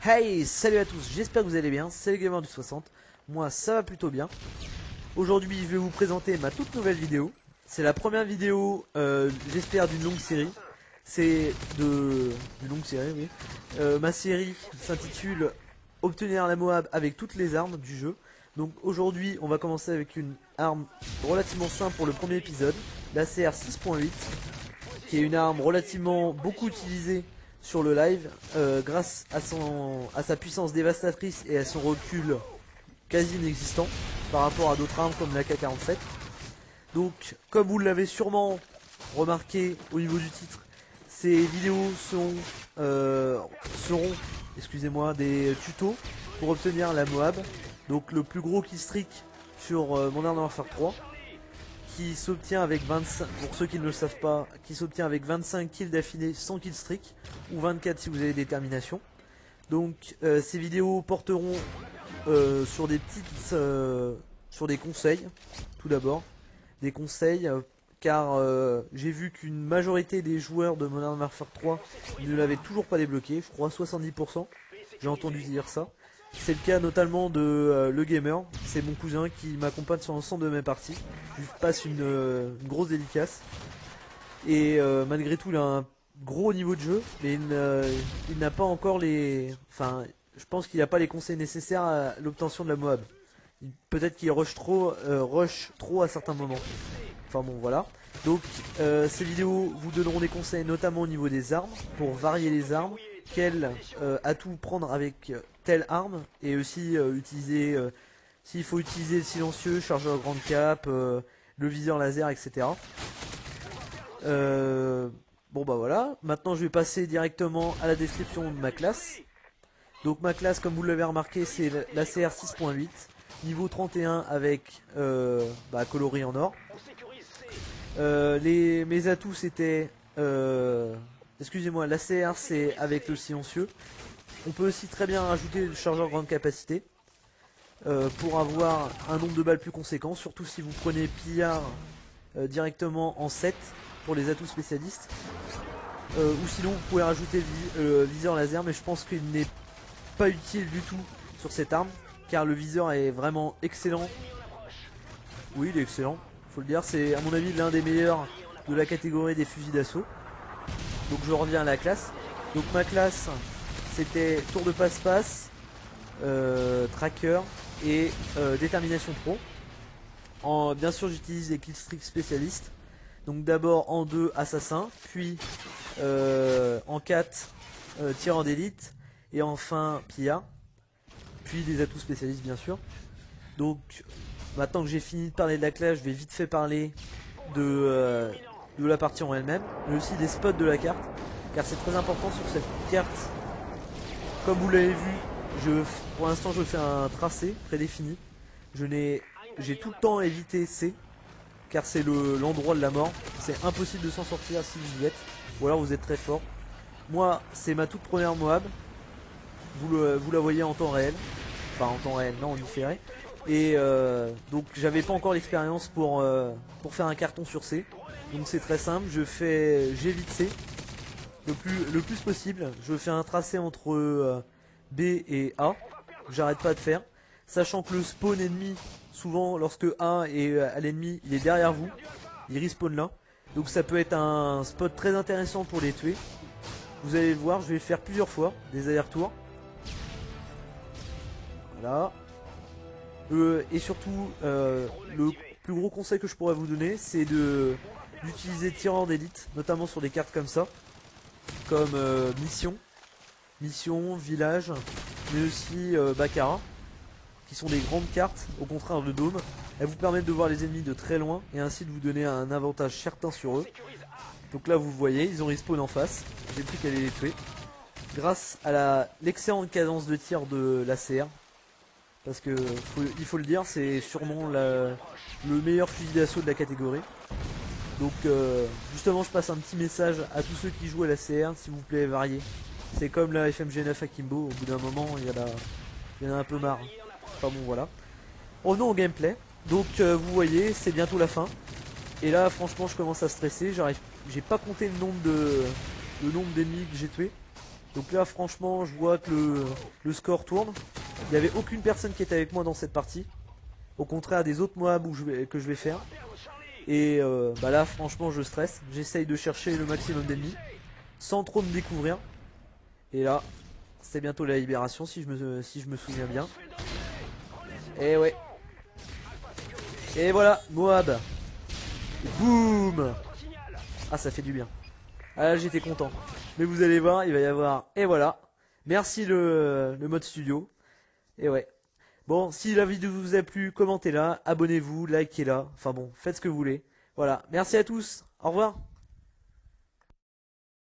Hey, salut à tous, j'espère que vous allez bien, c'est le gamer du 60, moi ça va plutôt bien. Aujourd'hui je vais vous présenter ma toute nouvelle vidéo. C'est la première vidéo, j'espère, d'une longue série. C'est d'une longue série, oui. Ma série s'intitule Obtenir la Moab avec toutes les armes du jeu. Donc aujourd'hui on va commencer avec une arme relativement simple pour le premier épisode, la CR 6.8, qui est une arme relativement beaucoup utilisée sur le live grâce à sa puissance dévastatrice et à son recul quasi inexistant par rapport à d'autres armes comme la K47. Donc comme vous l'avez sûrement remarqué au niveau du titre, ces vidéos seront excusez-moi, des tutos pour obtenir la Moab, donc le plus gros killstreak sur Modern Warfare 3, qui s'obtient avec 25, pour ceux qui ne le savent pas, qui s'obtient avec 25 kills d'affilée sans killstreak, ou 24 si vous avez détermination. Donc ces vidéos porteront sur des petites, sur des conseils, tout d'abord, des conseils, car j'ai vu qu'une majorité des joueurs de Modern Warfare 3 ne l'avaient toujours pas débloqué, je crois 70%, j'ai entendu dire ça. C'est le cas notamment de Le Gamer, c'est mon cousin qui m'accompagne sur l'ensemble de mes parties. Je lui passe une grosse dédicace. Et malgré tout il a un gros niveau de jeu, mais il n'a pas encore les... Enfin, je pense qu'il n'a pas les conseils nécessaires à l'obtention de la Moab. Peut-être qu'il rush trop à certains moments. Enfin bon voilà. Donc ces vidéos vous donneront des conseils notamment au niveau des armes, pour varier les armes, quel atout prendre avec telle arme, et aussi utiliser s'il faut utiliser le silencieux, chargeur grande cape, le viseur laser, etc. Bon bah voilà, maintenant je vais passer directement à la description de ma classe. Donc ma classe, comme vous l'avez remarqué, c'est la CR 6.8, niveau 31 avec coloris en or. Mes atouts c'était, excusez-moi, la CR c'est avec le silencieux. On peut aussi très bien rajouter le chargeur grande capacité pour avoir un nombre de balles plus conséquent, surtout si vous prenez pillard directement en 7 pour les atouts spécialistes. Ou sinon vous pouvez rajouter le viseur laser, mais je pense qu'il n'est pas utile du tout sur cette arme, car le viseur est vraiment excellent. Oui, il est excellent, faut le dire, c'est à mon avis l'un des meilleurs de la catégorie des fusils d'assaut. Donc je reviens à la classe. Donc ma classe c'était tour de passe-passe, tracker et détermination pro. Bien sûr j'utilise les killstreak spécialistes. Donc d'abord en 2 assassin, puis en 4 tireur d'élite, et enfin pillard, puis des atouts spécialistes bien sûr. Donc maintenant que j'ai fini de parler de la classe, je vais vite fait parler de la partie en elle-même, mais aussi des spots de la carte, car c'est très important sur cette carte. Comme vous l'avez vu, pour l'instant je fais un tracé prédéfini. J'ai tout le temps évité C, car c'est l'endroit de la mort. C'est impossible de s'en sortir si vous y êtes, ou alors vous êtes très fort. Moi c'est ma toute première Moab, vous la voyez en temps réel, enfin en temps réel, non, en différé. Et donc j'avais pas encore l'expérience pour faire un carton sur C. Donc c'est très simple, j'évite C le plus possible. Je fais un tracé entre B et A, j'arrête pas de faire, sachant que le spawn ennemi, souvent lorsque A est à l'ennemi, il est derrière vous, il respawn là. Donc ça peut être un spot très intéressant pour les tuer. Vous allez le voir, je vais le faire plusieurs fois, des allers-retours. Voilà. Et surtout, le plus gros conseil que je pourrais vous donner, c'est d'utiliser tireur d'élite, notamment sur des cartes comme ça, comme mission, village, mais aussi Baccarat, qui sont des grandes cartes, au contraire de Dôme. Elles vous permettent de voir les ennemis de très loin, et ainsi de vous donner un avantage certain sur eux. Donc là vous voyez, ils ont respawn en face, j'ai plus qu'à les tuer. Grâce à l'excellente cadence de tir de la CR. Parce que il faut le dire, c'est sûrement le meilleur fusil d'assaut de la catégorie. Donc justement je passe un petit message à tous ceux qui jouent à la CR, s'il vous plaît variez. C'est comme la FMG9 Akimbo, au bout d'un moment il y en a un peu marre. Enfin bon voilà. Revenons au gameplay. Donc vous voyez, c'est bientôt la fin. Et là franchement je commence à stresser, j'ai pas compté le nombre d'ennemis que j'ai tués. Donc là franchement je vois que le score tourne. Il n'y avait aucune personne qui était avec moi dans cette partie. Au contraire des autres Moab que je vais faire. Et bah là franchement je stresse. J'essaye de chercher le maximum d'ennemis. Sans trop me découvrir. Et là c'est bientôt la libération si je me souviens bien. Et ouais. Et voilà, Moab. Boum. Ah ça fait du bien. Ah là j'étais content. Mais vous allez voir, il va y avoir... Et voilà. Merci le mode studio. Et ouais. Bon, si la vidéo vous a plu, commentez-la, abonnez-vous, likez-la. Enfin bon, faites ce que vous voulez. Voilà. Merci à tous. Au revoir.